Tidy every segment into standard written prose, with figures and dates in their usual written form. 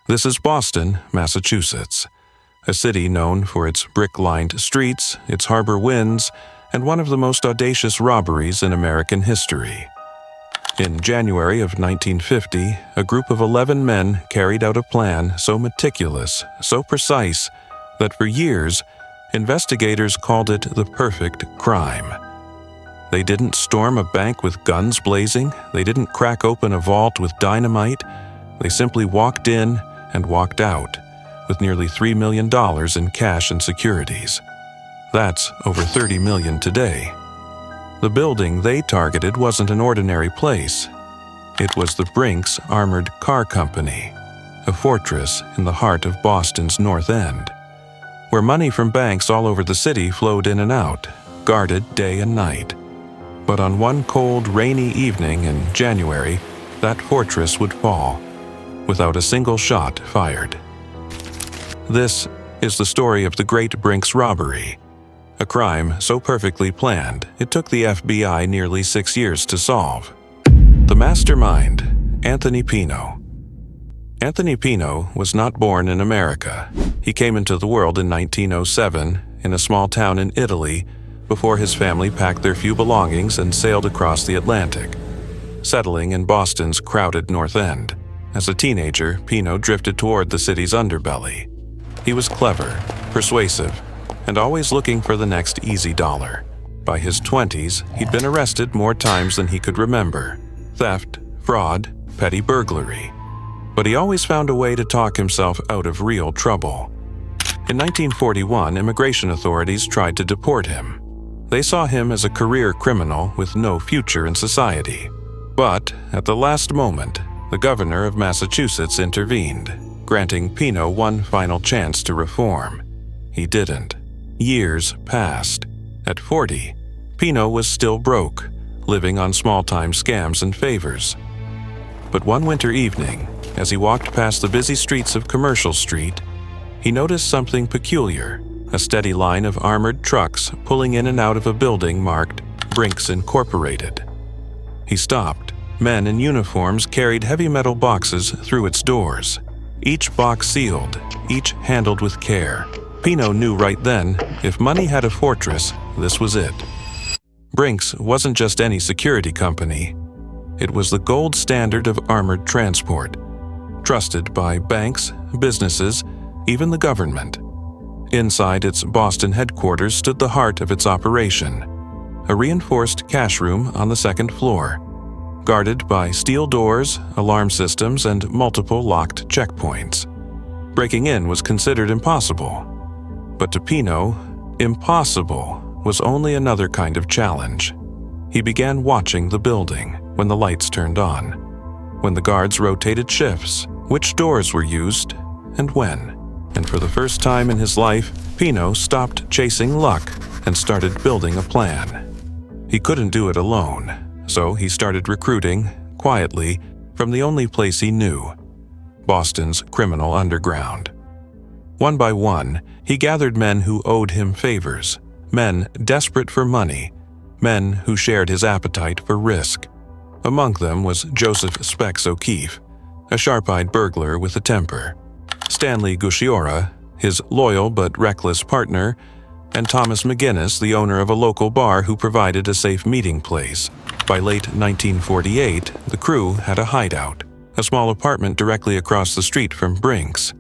This is Boston, Massachusetts, a city known for its brick-lined streets, its harbor winds, and one of the most audacious robberies in American history. In January of 1950, a group of 11 men carried out a plan so meticulous, so precise, that for years, investigators called it the perfect crime. They didn't storm a bank with guns blazing, they didn't crack open a vault with dynamite, they simply walked in and walked out, with nearly $3 million in cash and securities. That's over $30 million today. The building they targeted wasn't an ordinary place. It was the Brink's Armored Car Company, a fortress in the heart of Boston's North End, where money from banks all over the city flowed in and out, guarded day and night. But on one cold, rainy evening in January, that fortress would fall, without a single shot fired. This is the story of the Great Brink's Robbery, a crime so perfectly planned it took the FBI nearly 6 years to solve. The mastermind, Anthony Pino. Anthony Pino was not born in America. He came into the world in 1907 in a small town in Italy before his family packed their few belongings and sailed across the Atlantic, settling in Boston's crowded North End. As a teenager, Pino drifted toward the city's underbelly. He was clever, persuasive, and always looking for the next easy dollar. By his 20s, he'd been arrested more times than he could remember: theft, fraud, petty burglary. But he always found a way to talk himself out of real trouble. In 1941, immigration authorities tried to deport him. They saw him as a career criminal with no future in society. But at the last moment, the governor of Massachusetts intervened, granting Pino one final chance to reform. He didn't. Years passed. At 40, Pino was still broke, living on small-time scams and favors. But one winter evening, as he walked past the busy streets of Commercial Street, he noticed something peculiar: a steady line of armored trucks pulling in and out of a building marked Brink's Incorporated. He stopped. Men in uniforms carried heavy metal boxes through its doors, each box sealed, each handled with care. Pino knew right then, if money had a fortress, this was it. Brink's wasn't just any security company. It was the gold standard of armored transport, trusted by banks, businesses, even the government. Inside its Boston headquarters stood the heart of its operation, a reinforced cash room on the second floor, guarded by steel doors, alarm systems, and multiple locked checkpoints. Breaking in was considered impossible. But to Pino, impossible was only another kind of challenge. He began watching the building when the lights turned on, when the guards rotated shifts, which doors were used, and when. And for the first time in his life, Pino stopped chasing luck and started building a plan. He couldn't do it alone. So he started recruiting, quietly, from the only place he knew: Boston's criminal underground. One by one, he gathered men who owed him favors, men desperate for money, men who shared his appetite for risk. Among them was Joseph Specs O'Keefe, a sharp-eyed burglar with a temper; Stanley Gusciora, his loyal but reckless partner; and Thomas McGinnis, the owner of a local bar who provided a safe meeting place. By late 1948, the crew had a hideout, a small apartment directly across the street from Brink's.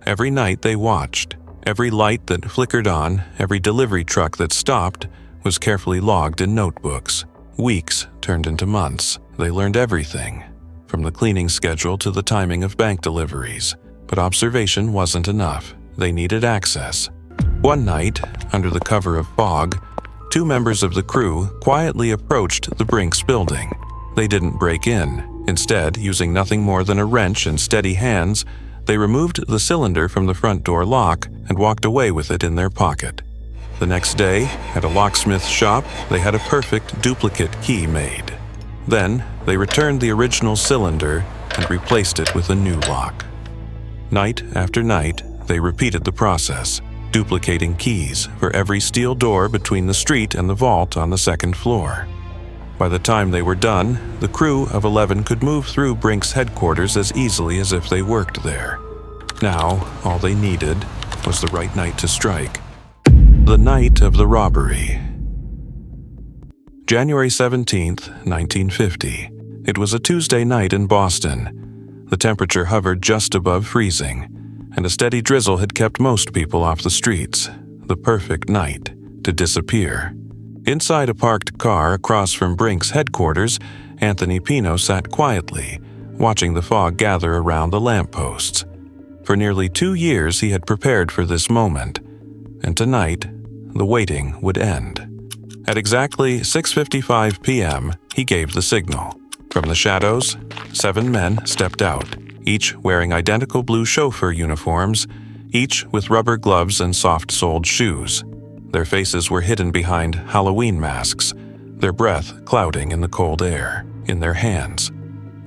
Every night they watched. Every light that flickered on, every delivery truck that stopped, was carefully logged in notebooks. Weeks turned into months. They learned everything, from the cleaning schedule to the timing of bank deliveries. But observation wasn't enough. They needed access. One night, under the cover of fog, 2 members of the crew quietly approached the Brink's building. They didn't break in. Instead, using nothing more than a wrench and steady hands, they removed the cylinder from the front door lock and walked away with it in their pocket. The next day, at a locksmith's shop, they had a perfect duplicate key made. Then, they returned the original cylinder and replaced it with a new lock. Night after night, they repeated the process, duplicating keys for every steel door between the street and the vault on the second floor. By the time they were done, the crew of 11 could move through Brink's headquarters as easily as if they worked there. Now, all they needed was the right night to strike. The night of the robbery. January 17th, 1950. It was a Tuesday night in Boston. The temperature hovered just above freezing, and a steady drizzle had kept most people off the streets. The perfect night to disappear. Inside a parked car across from Brink's headquarters, Anthony Pino sat quietly, watching the fog gather around the lampposts. For nearly 2 years he had prepared for this moment, and tonight the waiting would end. At exactly 6:55 p.m., he gave the signal. From the shadows, 7 men stepped out, each wearing identical blue chauffeur uniforms, each with rubber gloves and soft-soled shoes. Their faces were hidden behind Halloween masks, their breath clouding in the cold air. In their hands,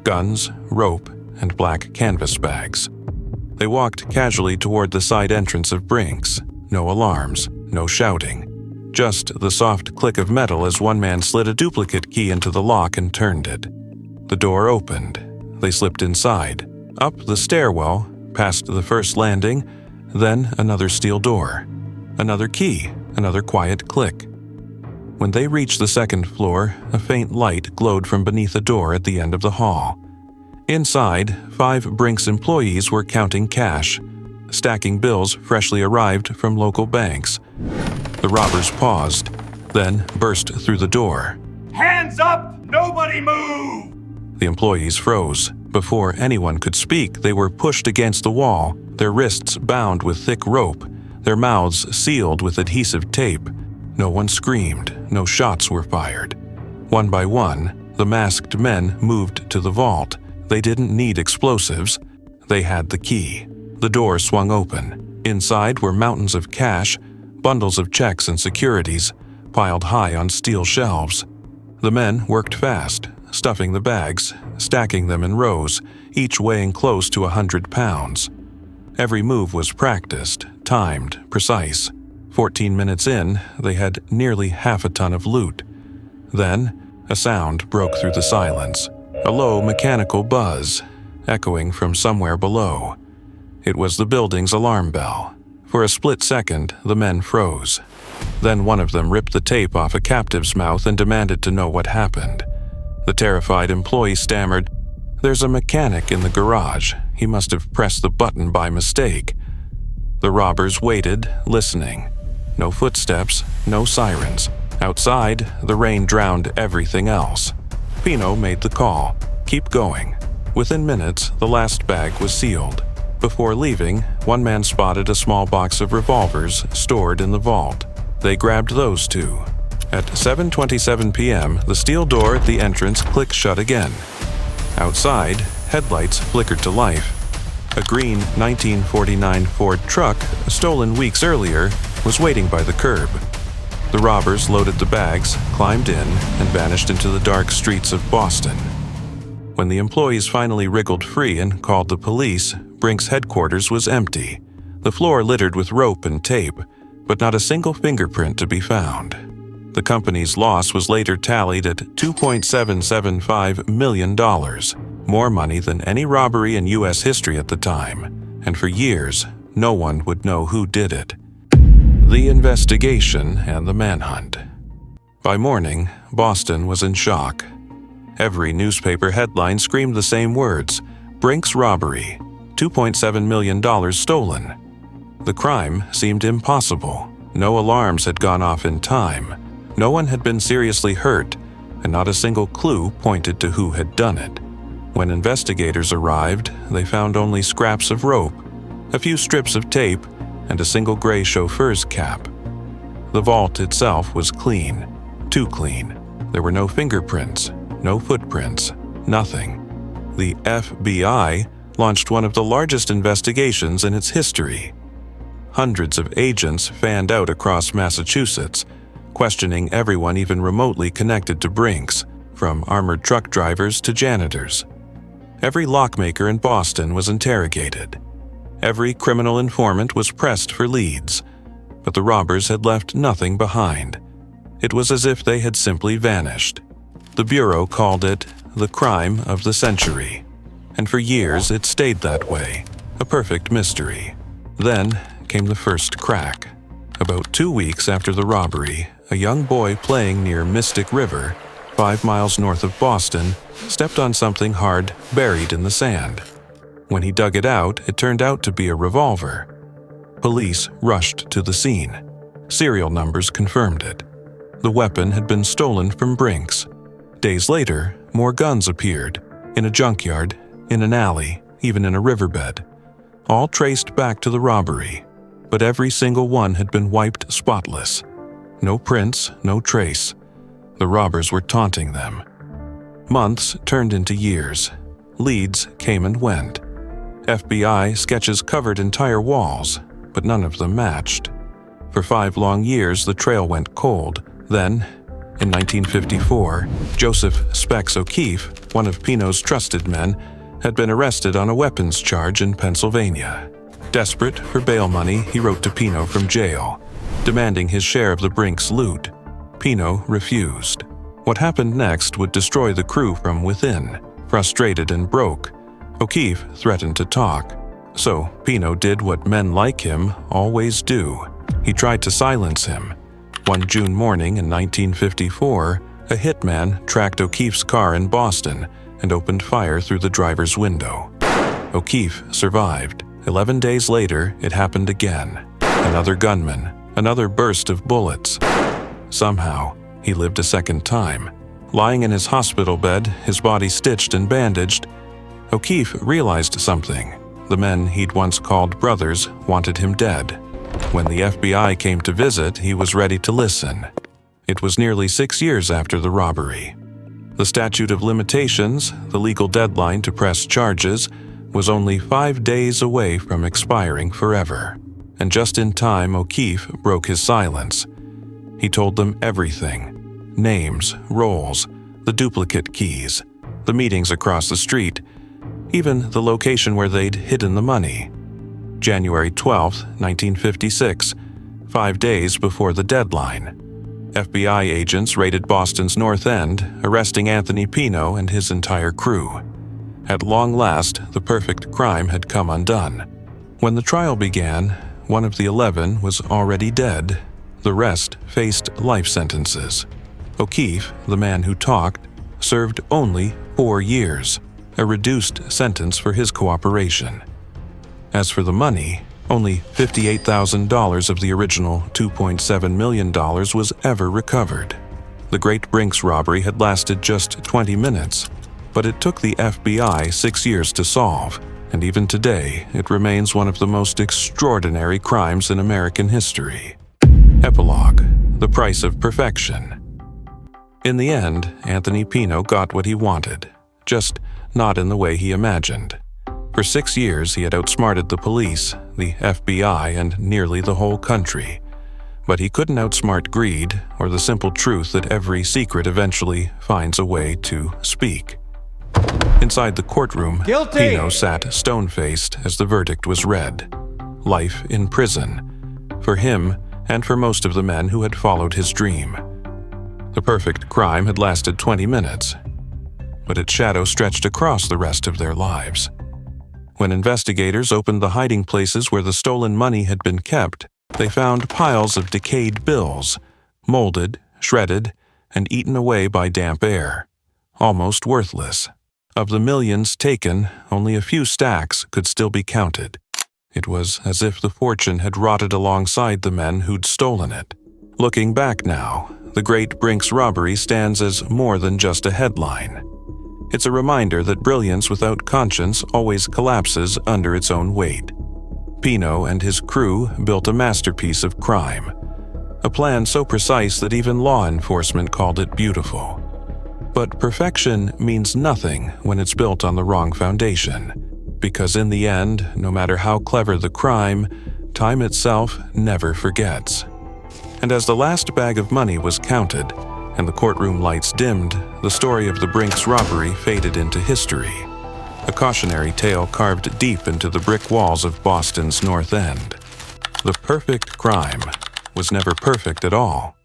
guns, rope, and black canvas bags. They walked casually toward the side entrance of Brink's. No alarms, no shouting. Just the soft click of metal as one man slid a duplicate key into the lock and turned it. The door opened. They slipped inside, up the stairwell, past the first landing, then another steel door. Another key, another quiet click. When they reached the second floor, a faint light glowed from beneath a door at the end of the hall. Inside, 5 Brink's employees were counting cash, stacking bills freshly arrived from local banks. The robbers paused, then burst through the door. Hands up! Nobody move! The employees froze. Before anyone could speak, they were pushed against the wall, their wrists bound with thick rope, their mouths sealed with adhesive tape. No one screamed, no shots were fired. One by one, the masked men moved to the vault. They didn't need explosives. They had the key. The door swung open. Inside were mountains of cash, bundles of checks and securities, piled high on steel shelves. The men worked fast, stuffing the bags, stacking them in rows, each weighing close to 100 pounds. Every move was practiced, timed, precise. 14 minutes in, they had nearly half a ton of loot. Then, a sound broke through the silence. A low mechanical buzz, echoing from somewhere below. It was the building's alarm bell. For a split second, the men froze. Then one of them ripped the tape off a captive's mouth and demanded to know what happened. The terrified employee stammered, "There's a mechanic in the garage. He must have pressed the button by mistake." The robbers waited, listening. No footsteps, no sirens. Outside, the rain drowned everything else. Pino made the call. "Keep going." Within minutes, the last bag was sealed. Before leaving, one man spotted a small box of revolvers stored in the vault. They grabbed those too. At 7:27 p.m., the steel door at the entrance clicked shut again. Outside, headlights flickered to life. A green 1949 Ford truck, stolen weeks earlier, was waiting by the curb. The robbers loaded the bags, climbed in, and vanished into the dark streets of Boston. When the employees finally wriggled free and called the police, Brink's headquarters was empty, the floor littered with rope and tape, but not a single fingerprint to be found. The company's loss was later tallied at $2.775 million, more money than any robbery in U.S. history at the time, and for years, no one would know who did it. The investigation and the manhunt. By morning, Boston was in shock. Every newspaper headline screamed the same words: Brink's robbery, $2.7 million stolen. The crime seemed impossible. No alarms had gone off in time. No one had been seriously hurt, and not a single clue pointed to who had done it. When investigators arrived, they found only scraps of rope, a few strips of tape, and a single gray chauffeur's cap. The vault itself was clean, too clean. There were no fingerprints, no footprints, nothing. The FBI launched one of the largest investigations in its history. Hundreds of agents fanned out across Massachusetts, questioning everyone even remotely connected to Brink's, from armored truck drivers to janitors. Every lockmaker in Boston was interrogated. Every criminal informant was pressed for leads, but the robbers had left nothing behind. It was as if they had simply vanished. The Bureau called it the crime of the century, and for years it stayed that way, a perfect mystery. Then came the first crack. About 2 weeks after the robbery, a young boy playing near Mystic River, 5 miles north of Boston, stepped on something hard buried in the sand. When he dug it out, it turned out to be a revolver. Police rushed to the scene. Serial numbers confirmed it. The weapon had been stolen from Brink's. Days later, more guns appeared, in a junkyard, in an alley, even in a riverbed. All traced back to the robbery, but every single one had been wiped spotless. No prints, no trace. The robbers were taunting them. Months turned into years. Leads came and went. FBI sketches covered entire walls, but none of them matched. For 5 long years, the trail went cold. Then, in 1954, Joseph Specs O'Keefe, one of Pino's trusted men, had been arrested on a weapons charge in Pennsylvania. Desperate for bail money, he wrote to Pino from jail, demanding his share of the Brink's loot. Pino refused. What happened next would destroy the crew from within. Frustrated and broke, O'Keefe threatened to talk. So Pino did what men like him always do. He tried to silence him. One June morning in 1954, a hitman tracked O'Keefe's car in Boston and opened fire through the driver's window. O'Keefe survived. 11 days later, it happened again. Another gunman, another burst of bullets. Somehow, he lived a second time. Lying in his hospital bed, his body stitched and bandaged, O'Keefe realized something. The men he'd once called brothers wanted him dead. When the FBI came to visit, he was ready to listen. It was nearly 6 years after the robbery. The statute of limitations, the legal deadline to press charges, was only 5 days away from expiring forever. And just in time, O'Keefe broke his silence. He told them everything: names, roles, the duplicate keys, the meetings across the street, even the location where they'd hidden the money. January 12, 1956, 5 days before the deadline. FBI agents raided Boston's North End, arresting Anthony Pino and his entire crew. At long last, the perfect crime had come undone. When the trial began, one of the 11 was already dead. The rest faced life sentences. O'Keefe, the man who talked, served only 4 years, a reduced sentence for his cooperation. As for the money, only $58,000 of the original $2.7 million was ever recovered. The Great Brink's robbery had lasted just 20 minutes, but it took the FBI 6 years to solve, and even today it remains one of the most extraordinary crimes in American history. Epilogue: The Price of Perfection. In the end, Anthony Pino got what he wanted, just not in the way he imagined. For 6 years, he had outsmarted the police, the FBI, and nearly the whole country. But he couldn't outsmart greed or the simple truth that every secret eventually finds a way to speak. Inside the courtroom, Guilty! Pino sat stone-faced as the verdict was read. Life in prison. For him, and for most of the men who had followed his dream. The perfect crime had lasted 20 minutes, but its shadow stretched across the rest of their lives. When investigators opened the hiding places where the stolen money had been kept, they found piles of decayed bills, molded, shredded, and eaten away by damp air, almost worthless. Of the millions taken, only a few stacks could still be counted. It was as if the fortune had rotted alongside the men who'd stolen it. Looking back now, the Great Brink's robbery stands as more than just a headline. It's a reminder that brilliance without conscience always collapses under its own weight. Pino and his crew built a masterpiece of crime, a plan so precise that even law enforcement called it beautiful. But perfection means nothing when it's built on the wrong foundation, because in the end, no matter how clever the crime, time itself never forgets. And as the last bag of money was counted, and the courtroom lights dimmed, the story of the Brink's robbery faded into history, a cautionary tale carved deep into the brick walls of Boston's North End. The perfect crime was never perfect at all.